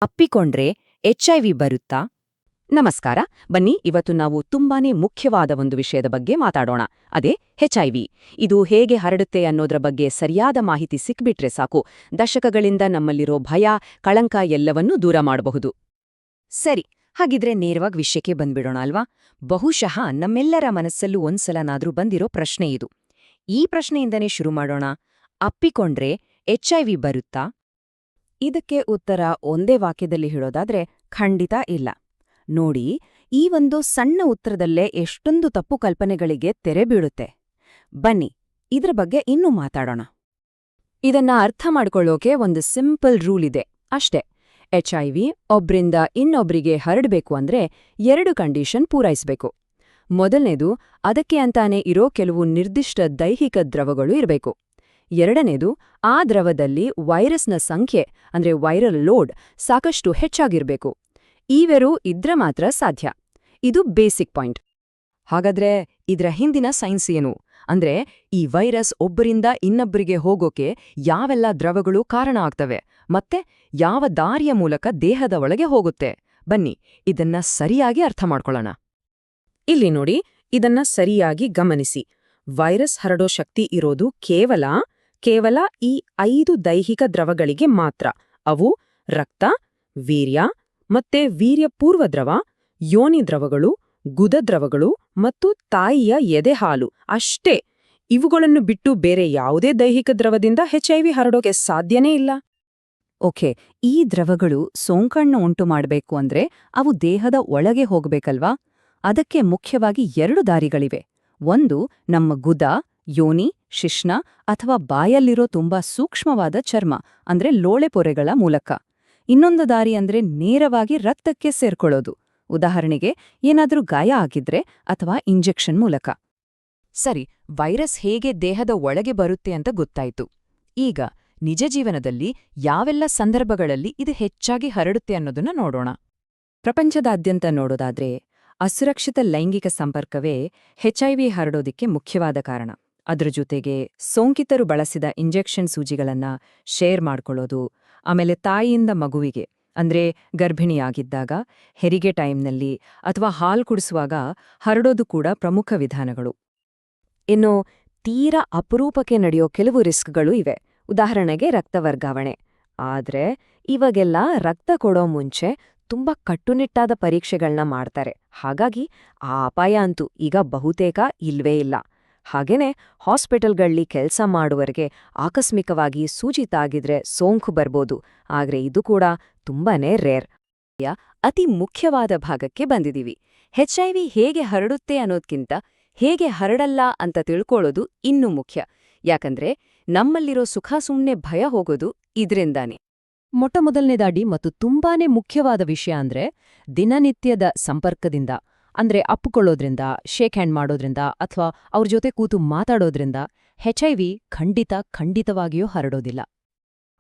ಅಪ್ಪಿಕೊಂಡ್ರೆ HIV ಬರುತ್ತಾ? ನಮಸ್ಕಾರ. ಬನ್ನಿ ಇವತ್ತು ನಾವು ತುಂಬಾನೇ ಮುಖ್ಯವಾದ ಒಂದು ವಿಷಯದ ಬಗ್ಗೆ ಮಾತಾಡೋಣ. ಅದೇ ಎಚ್ಐವಿ. ಇದು ಹೇಗೆ ಹರಡುತ್ತೆ ಅನ್ನೋದ್ರ ಬಗ್ಗೆ ಸರಿಯಾದ ಮಾಹಿತಿ ಸಿಕ್ಬಿಟ್ರೆ ಸಾಕು, ದಶಕಗಳಿಂದ ನಮ್ಮಲ್ಲಿರೋ ಭಯ, ಕಳಂಕ ಎಲ್ಲವನ್ನೂ ದೂರ ಮಾಡಬಹುದು. ಸರಿ, ಹಾಗಿದ್ರೆ ನೇರವಾಗಿ ವಿಷಯಕ್ಕೆ ಬಂದ್ಬಿಡೋಣ ಅಲ್ವಾ? ಬಹುಶಃ ನಮ್ಮೆಲ್ಲರ ಮನಸ್ಸಲ್ಲೂ ಒಂದ್ಸಲನಾದ್ರೂ ಬಂದಿರೋ ಪ್ರಶ್ನೆ ಇದು. ಈ ಪ್ರಶ್ನೆಯಿಂದನೇ ಶುರು ಮಾಡೋಣ. ಅಪ್ಪಿಕೊಂಡ್ರೆ ಎಚ್ಐವಿ ಬರುತ್ತಾ? ಇದಕ್ಕೆ ಉತ್ತರ ಒಂದೇ ವಾಕ್ಯದಲ್ಲಿ ಹೇಳೋದಾದ್ರೆ ಖಂಡಿತ ಇಲ್ಲ. ನೋಡಿ, ಈ ಒಂದು ಸಣ್ಣ ಉತ್ತರದಲ್ಲೇ ಎಷ್ಟೊಂದು ತಪ್ಪು ಕಲ್ಪನೆಗಳಿಗೆ ತೆರೆ ಬೀಳುತ್ತೆ. ಬನ್ನಿ ಇದ್ರ ಬಗ್ಗೆ ಇನ್ನೂ ಮಾತಾಡೋಣ. ಇದನ್ನ ಅರ್ಥ ಮಾಡ್ಕೊಳ್ಳೋಕೆ ಒಂದು ಸಿಂಪಲ್ ರೂಲ್ ಇದೆ ಅಷ್ಟೇ. ಎಚ್ಐವಿ ಒಬ್ರಿಂದ ಇನ್ನೊಬ್ರಿಗೆ ಹರಡ್ಬೇಕು ಅಂದ್ರೆ 2 ಕಂಡೀಷನ್ ಪೂರೈಸಬೇಕು. ಮೊದಲನೇದು, ಅದಕ್ಕೆ ಅಂತಾನೆ ಇರೋ ಕೆಲವು ನಿರ್ದಿಷ್ಟ ದೈಹಿಕ ದ್ರವಗಳು ಇರಬೇಕು. ಎರಡನೇದು, ಆ ದ್ರವದಲ್ಲಿ ವೈರಸ್ನ ಸಂಖ್ಯೆ ಅಂದ್ರೆ ವೈರಲ್ ಲೋಡ್ ಸಾಕಷ್ಟು ಹೆಚ್ಚಾಗಿರ್ಬೇಕು. ಇವೆರಡೂ ಇದ್ರೆ ಮಾತ್ರ ಸಾಧ್ಯ. ಇದು ಬೇಸಿಕ್ ಪಾಯಿಂಟ್. ಹಾಗಾದ್ರೆ ಇದ್ರ ಹಿಂದಿನ ಸೈನ್ಸ್ ಏನು? ಅಂದ್ರೆ ಈ ವೈರಸ್ ಒಬ್ಬರಿಂದ ಇನ್ನೊಬ್ಬರಿಗೆ ಹೋಗೋಕೆ ಯಾವೆಲ್ಲ ದ್ರವಗಳು ಕಾರಣ ಆಗ್ತವೆ, ಮತ್ತೆ ಯಾವ ದಾರಿಯ ಮೂಲಕ ದೇಹದ ಒಳಗೆ ಹೋಗುತ್ತೆ? ಬನ್ನಿ ಇದನ್ನ ಸರಿಯಾಗಿ ಅರ್ಥ ಮಾಡ್ಕೊಳ್ಳೋಣ. ಇಲ್ಲಿ ನೋಡಿ, ಇದನ್ನ ಸರಿಯಾಗಿ ಗಮನಿಸಿ. ವೈರಸ್ ಹರಡೋ ಶಕ್ತಿ ಇರೋದು ಕೇವಲ ಈ 5 ದೈಹಿಕ ದ್ರವಗಳಿಗೆ ಮಾತ್ರ. ಅವು ರಕ್ತ, ವೀರ್ಯ ಮತ್ತೆ ವೀರ್ಯಪೂರ್ವ ದ್ರವ, ಯೋನಿ ದ್ರವಗಳು, ಗುದದ್ರವಗಳು ಮತ್ತು ತಾಯಿಯ ಎದೆಹಾಲು ಅಷ್ಟೇ. ಇವುಗಳನ್ನು ಬಿಟ್ಟು ಬೇರೆ ಯಾವುದೇ ದೈಹಿಕ ದ್ರವದಿಂದ ಎಚ್ಐವಿ ಹರಡೋಕೆ ಸಾಧ್ಯನೇ ಇಲ್ಲ. ಓಕೆ, ಈ ದ್ರವಗಳು ಸೋಂಕನ್ನು ಉಂಟು ಮಾಡಬೇಕು ಅಂದ್ರೆ ಅವು ದೇಹದ ಒಳಗೆ ಹೋಗ್ಬೇಕಲ್ವಾ? ಅದಕ್ಕೆ ಮುಖ್ಯವಾಗಿ 2 ದಾರಿಗಳಿವೆ. ಒಂದು ನಮ್ಮ ಗುದ, ಯೋನಿ, ಶಿಶ್ನ ಅಥವಾ ಬಾಯಲ್ಲಿರೋ ತುಂಬಾ ಸೂಕ್ಷ್ಮವಾದ ಚರ್ಮ ಅಂದ್ರೆ ಲೋಳೆ ಪೊರೆಗಳ ಮೂಲಕ. ಇನ್ನೊಂದು ದಾರಿ ಅಂದ್ರೆ ನೇರವಾಗಿ ರಕ್ತಕ್ಕೆ ಸೇರ್ಕೊಳ್ಳೋದು. ಉದಾಹರಣೆಗೆ ಏನಾದ್ರೂ ಗಾಯ ಆಗಿದ್ರೆ ಅಥವಾ ಇಂಜೆಕ್ಷನ್ ಮೂಲಕ. ಸರಿ, ವೈರಸ್ ಹೇಗೆ ದೇಹದ ಒಳಗೆ ಬರುತ್ತೆ ಅಂತ ಗೊತ್ತಾಯ್ತು. ಈಗ ನಿಜ ಜೀವನದಲ್ಲಿ ಯಾವೆಲ್ಲ ಸಂದರ್ಭಗಳಲ್ಲಿ ಇದು ಹೆಚ್ಚಾಗಿ ಹರಡುತ್ತೆ ಅನ್ನೋದನ್ನ ನೋಡೋಣ. ಪ್ರಪಂಚದಾದ್ಯಂತ ನೋಡೋದಾದ್ರೆ ಅಸುರಕ್ಷಿತ ಲೈಂಗಿಕ ಸಂಪರ್ಕವೇ ಎಚ್ಐವಿ ಹರಡೋದಿಕ್ಕೆ ಮುಖ್ಯವಾದ ಕಾರಣ. ಅದ್ರ ಜೊತೆಗೆ ಸೋಂಕಿತರು ಬಳಸಿದ ಇಂಜೆಕ್ಷನ್ ಸೂಜಿಗಳನ್ನ ಶೇರ್ ಮಾಡ್ಕೊಳ್ಳೋದು, ಆಮೇಲೆ ತಾಯಿಯಿಂದ ಮಗುವಿಗೆ ಅಂದ್ರೆ ಗರ್ಭಿಣಿಯಾಗಿದ್ದಾಗ, ಹೆರಿಗೆ ಟೈಮ್ನಲ್ಲಿ ಅಥವಾ ಹಾಲು ಕುಡಿಸುವಾಗ ಹರಡೋದು ಕೂಡ ಪ್ರಮುಖ ವಿಧಾನಗಳು. ಇನ್ನು ತೀರಾ ಅಪರೂಪಕ್ಕೆ ನಡೆಯೋ ಕೆಲವು ರಿಸ್ಕ್ಗಳು ಇವೆ. ಉದಾಹರಣೆಗೆ ರಕ್ತ ವರ್ಗಾವಣೆ. ಆದ್ರೆ ಇವಾಗೆಲ್ಲ ರಕ್ತ ಕೊಡೋ ಮುಂಚೆ ತುಂಬಾ ಕಟ್ಟುನಿಟ್ಟಾದ ಪರೀಕ್ಷೆಗಳನ್ನ ಮಾಡ್ತಾರೆ. ಹಾಗಾಗಿ ಆ ಅಪಾಯ ಅಂತೂ ಈಗ ಬಹುತೇಕ ಇಲ್ವೇ ಇಲ್ಲ. ಹಾಗೇನೆ ಹಾಸ್ಪಿಟಲ್ಗಳಲ್ಲಿ ಕೆಲಸ ಮಾಡುವವರಿಗೆ ಆಕಸ್ಮಿಕವಾಗಿ ಸೂಜಿ ತಾಗಿದ್ರೆ ಸೋಂಕು ಬರ್ಬೋದು, ಆದ್ರೆ ಇದು ಕೂಡ ತುಂಬಾನೇ ರೇರ್. ಅತಿ ಮುಖ್ಯವಾದ ಭಾಗಕ್ಕೆ ಬಂದಿದೀವಿ. ಎಚ್ಐವಿ ಹೇಗೆ ಹರಡುತ್ತೆ ಅನ್ನೋದ್ಕಿಂತ ಹೇಗೆ ಹರಡಲ್ಲ ಅಂತ ತಿಳ್ಕೊಳ್ಳೋದು ಇನ್ನೂ ಮುಖ್ಯ. ಯಾಕಂದ್ರೆ ನಮ್ಮಲ್ಲಿರೋ ಸುಖ ಸುಮ್ನೆ ಭಯ ಹೋಗೋದು ಇದ್ರಿಂದಾನೆ. ಮೊಟ್ಟಮೊದಲನೇದಾಡಿ ಮತ್ತು ತುಂಬಾನೇ ಮುಖ್ಯವಾದ ವಿಷಯ ಅಂದ್ರೆ ದಿನನಿತ್ಯದ ಸಂಪರ್ಕದಿಂದ, ಅಂದ್ರೆ ಅಪ್ಪುಕೊಳ್ಳೋದ್ರಿಂದ, ಶೇಕ್ ಹ್ಯಾಂಡ್ ಮಾಡೋದ್ರಿಂದ ಅಥವಾ ಅವ್ರ ಜೊತೆ ಕೂತು ಮಾತಾಡೋದ್ರಿಂದ ಎಚ್ಐವಿ ಖಂಡಿತವಾಗಿಯೂ ಹರಡೋದಿಲ್ಲ.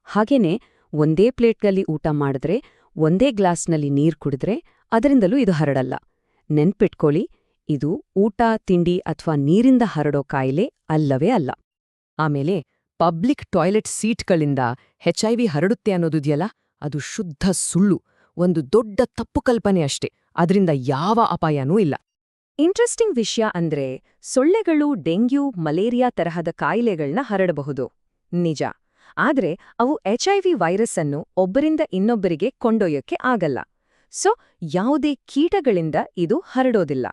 ಹಾಗೇನೆ ಒಂದೇ ಪ್ಲೇಟ್ನಲ್ಲಿ ಊಟ ಮಾಡಿದ್ರೆ, ಒಂದೇ ಗ್ಲಾಸ್ನಲ್ಲಿ ನೀರು ಕುಡಿದ್ರೆ ಅದರಿಂದಲೂ ಇದು ಹರಡಲ್ಲ. ನೆನ್ಪಿಟ್ಕೊಳ್ಳಿ, ಇದು ಊಟ, ತಿಂಡಿ ಅಥವಾ ನೀರಿಂದ ಹರಡೋ ಕಾಯಿಲೆ ಅಲ್ಲವೇ ಅಲ್ಲ. ಆಮೇಲೆ ಪಬ್ಲಿಕ್ ಟಾಯ್ಲೆಟ್ ಸೀಟ್ಗಳಿಂದ ಎಚ್ಐವಿ ಹರಡುತ್ತೆ ಅನ್ನೋದಿದೆಯಲ್ಲ, ಅದು ಶುದ್ಧ ಸುಳ್ಳು. ಒಂದು ದೊಡ್ಡ ತಪ್ಪು ಕಲ್ಪನೆ ಅಷ್ಟೇ. ಅದರಿಂದ ಯಾವ ಅಪಾಯನೂ ಇಲ್ಲ. ಇಂಟ್ರೆಸ್ಟಿಂಗ್ ವಿಷಯ ಅಂದ್ರೆ ಸೊಳ್ಳೆಗಳು ಡೆಂಗ್ಯೂ, ಮಲೇರಿಯಾ ತರಹದ ಕಾಯಿಲೆಗಳನ್ನ ಹರಡಬಹುದು, ನಿಜ. ಆದ್ರೆ ಅವು ಎಚ್ಐವಿ ವೈರಸ್ ಅನ್ನು ಒಬ್ಬರಿಂದ ಇನ್ನೊಬ್ಬರಿಗೆ ಕೊಂಡೊಯ್ಯಕ್ಕೆ ಆಗಲ್ಲ. ಸೊ ಯಾವುದೇ ಕೀಟಗಳಿಂದ ಇದು ಹರಡೋದಿಲ್ಲ.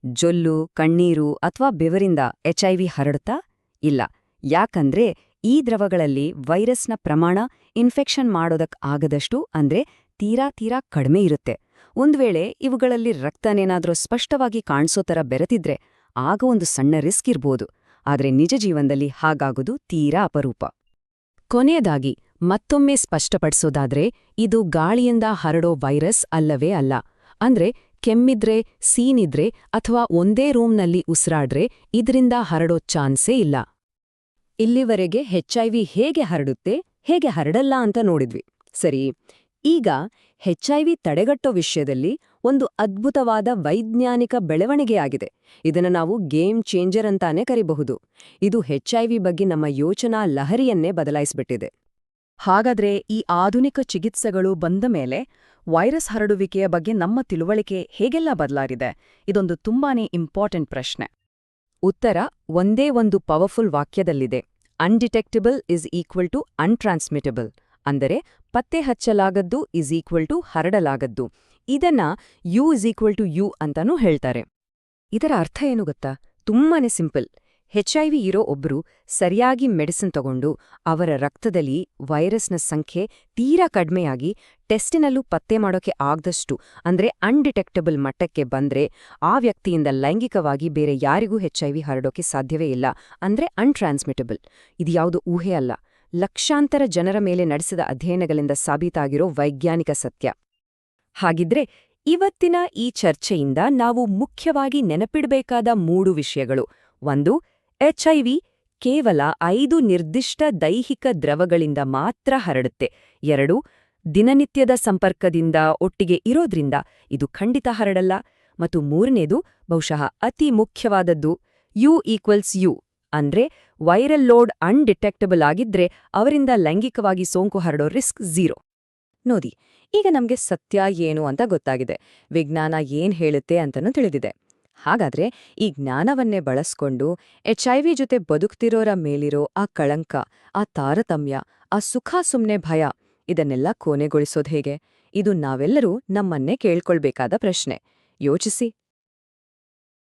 ಜೊಲ್ಲು, ಕಣ್ಣೀರು ಅಥವಾ ಬೆವರಿಂದ ಎಚ್ಐವಿ ಹರಡುತ್ತಾ? ಇಲ್ಲ. ಯಾಕಂದ್ರೆ ಈ ದ್ರವಗಳಲ್ಲಿ ವೈರಸ್ನ ಪ್ರಮಾಣ ಇನ್ಫೆಕ್ಷನ್ ಮಾಡೋದಕ್ ಆಗದಷ್ಟು ಅಂದ್ರೆ ತೀರಾ ಕಡಿಮೆ ಇರುತ್ತೆ. ಒಂದ್ವೇಳೆ ಇವುಗಳಲ್ಲಿ ರಕ್ತನೇನಾದ್ರೂ ಸ್ಪಷ್ಟವಾಗಿ ಕಾಣಿಸೋ ಥರ ಬೆರೆತಿದ್ರೆ ಆಗ ಒಂದು ಸಣ್ಣ ರಿಸ್ಕ್ ಇರ್ಬೋದು. ಆದ್ರೆ ನಿಜ ಜೀವನದಲ್ಲಿ ಹಾಗಾಗೋದು ತೀರಾ ಅಪರೂಪ. ಕೊನೆಯದಾಗಿ ಮತ್ತೊಮ್ಮೆ ಸ್ಪಷ್ಟಪಡಿಸೋದಾದ್ರೆ ಇದು ಗಾಳಿಯಿಂದ ಹರಡೋ ವೈರಸ್ ಅಲ್ಲವೇ ಅಲ್ಲ. ಅಂದ್ರೆ ಕೆಮ್ಮಿದ್ರೆ, ಸೀನಿದ್ರೆ ಅಥವಾ ಒಂದೇ ರೂಮ್ನಲ್ಲಿ ಉಸಿರಾಡ್ರೆ ಇದರಿಂದ ಹರಡೋ ಚಾನ್ಸೇ ಇಲ್ಲ. ಇಲ್ಲಿವರೆಗೆ ಎಚ್ಐವಿ ಹೇಗೆ ಹರಡುತ್ತೆ, ಹೇಗೆ ಹರಡಲ್ಲ ಅಂತ ನೋಡಿದ್ವಿ. ಸರಿ, ಈಗ ಎಚ್ಐವಿ ತಡೆಗಟ್ಟೋ ವಿಷಯದಲ್ಲಿ ಒಂದು ಅದ್ಭುತವಾದ ವೈಜ್ಞಾನಿಕ ಬೆಳವಣಿಗೆಯಾಗಿದೆ. ಇದನ್ನು ನಾವು ಗೇಮ್ ಚೇಂಜರ್ ಅಂತಾನೆ ಕರಿಬಹುದು. ಇದು ಎಚ್ಐವಿ ಬಗ್ಗೆ ನಮ್ಮ ಯೋಚನಾ ಲಹರಿಯನ್ನೇ ಬದಲಾಯಿಸ್ಬಿಟ್ಟಿದೆ. ಹಾಗಾದ್ರೆ ಈ ಆಧುನಿಕ ಚಿಕಿತ್ಸೆಗಳು ಬಂದ ಮೇಲೆ ವೈರಸ್ ಹರಡುವಿಕೆಯ ಬಗ್ಗೆ ನಮ್ಮ ತಿಳುವಳಿಕೆ ಹೇಗೆಲ್ಲ ಬದಲಾಗಿದೆ? ಇದೊಂದು ತುಂಬಾನೇ ಇಂಪಾರ್ಟೆಂಟ್ ಪ್ರಶ್ನೆ. ಉತ್ತರ ಒಂದೇ ಒಂದು ಪವರ್ಫುಲ್ ವಾಕ್ಯದಲ್ಲಿದೆ. Undetectable is equal to untransmittable. ಅಂದರೆ ಪತ್ತೆ ಹಚ್ಚಲಾಗದ್ದು ಇಸ್ ಈಕ್ವಲ್ ಟು ಹರಡಲಾಗದ್ದು. ಇದನ್ನ U is equal to U ಅಂತಾನೂ ಹೇಳ್ತಾರೆ. ಇದರ ಅರ್ಥ ಏನು ಗೊತ್ತಾ? ತುಂಬಾನೇ ಸಿಂಪಲ್. HIV ಇರೋ ಒಬ್ರು ಸರಿಯಾಗಿ ಮೆಡಿಸಿನ್ ತಗೊಂಡು ಅವರ ರಕ್ತದಲ್ಲಿ ವೈರಸ್ನ ಸಂಖ್ಯೆ ತೀರಾ ಕಡಿಮೆಯಾಗಿ ಟೆಸ್ಟಿನಲ್ಲೂ ಪತ್ತೆ ಮಾಡೋಕೆ ಆಗದಷ್ಟು ಅಂದ್ರೆ ಅನ್ಡಿಟೆಕ್ಟಬಲ್ ಮಟ್ಟಕ್ಕೆ ಬಂದ್ರೆ ಆ ವ್ಯಕ್ತಿಯಿಂದ ಲೈಂಗಿಕವಾಗಿ ಬೇರೆ ಯಾರಿಗೂ HIV ಹರಡೋಕೆ ಸಾಧ್ಯವೇ ಇಲ್ಲ. ಅಂದ್ರೆ ಅನ್ಟ್ರಾನ್ಸ್ಮಿಟಬಲ್. ಇದು ಯಾವುದು ಊಹೆ ಅಲ್ಲ, ಲಕ್ಷಾಂತರ ಜನರ ಮೇಲೆ ನಡೆಸಿದ ಅಧ್ಯಯನಗಳಿಂದ ಸಾಬೀತಾಗಿರೋ ವೈಜ್ಞಾನಿಕ ಸತ್ಯ. ಹಾಗಿದ್ರೆ ಇವತ್ತಿನ ಈ ಚರ್ಚೆಯಿಂದ ನಾವು ಮುಖ್ಯವಾಗಿ ನೆನಪಿಡಬೇಕಾದ 3 ವಿಷಯಗಳು. 1. HIV ಕೇವಲ 5 ನಿರ್ದಿಷ್ಟ ದೈಹಿಕ ದ್ರವಗಳಿಂದ ಮಾತ್ರ ಹರಡುತ್ತೆ. 2. ದಿನನಿತ್ಯದ ಸಂಪರ್ಕದಿಂದ ಒಟ್ಟಿಗೆ ಇರೋದ್ರಿಂದ ಇದು ಖಂಡಿತ ಹರಡಲ್ಲ. ಮತ್ತು 3ನೇದು ಬಹುಶಃ ಅತಿ ಮುಖ್ಯವಾದದ್ದು, U=U ಅಂದ್ರೆ ವೈರಲ್ ಲೋಡ್ ಅನ್ಡಿಟೆಕ್ಟಬಲ್ ಆಗಿದ್ರೆ ಅವರಿಂದ ಲೈಂಗಿಕವಾಗಿ ಸೋಂಕು ಹರಡೋ ರಿಸ್ಕ್ 0. ನೋಡಿ, ಈಗ ನಮ್ಗೆ ಸತ್ಯ ಏನು ಅಂತ ಗೊತ್ತಾಗಿದೆ, ವಿಜ್ಞಾನ ಏನ್ ಹೇಳುತ್ತೆ ಅಂತನೂ ತಿಳಿದಿದೆ. ಹಾಗಾದ್ರೆ ಈ ಜ್ಞಾನವನ್ನೇ ಬಳಸ್ಕೊಂಡು HIV ಜೊತೆ ಬದುಕ್ತಿರೋರ ಮೇಲಿರೋ ಆ ಕಳಂಕ, ಆ ತಾರತಮ್ಯ, ಆ ಸುಖ ಸುಮ್ನೆ ಭಯ ಇದನ್ನೆಲ್ಲ ಕೊನೆಗೊಳಿಸೋದು ಹೇಗೆ? ಇದು ನಾವೆಲ್ಲರೂ ನಮ್ಮನ್ನೇ ಕೇಳ್ಕೊಳ್ಬೇಕಾದ ಪ್ರಶ್ನೆ. ಯೋಚಿಸಿ.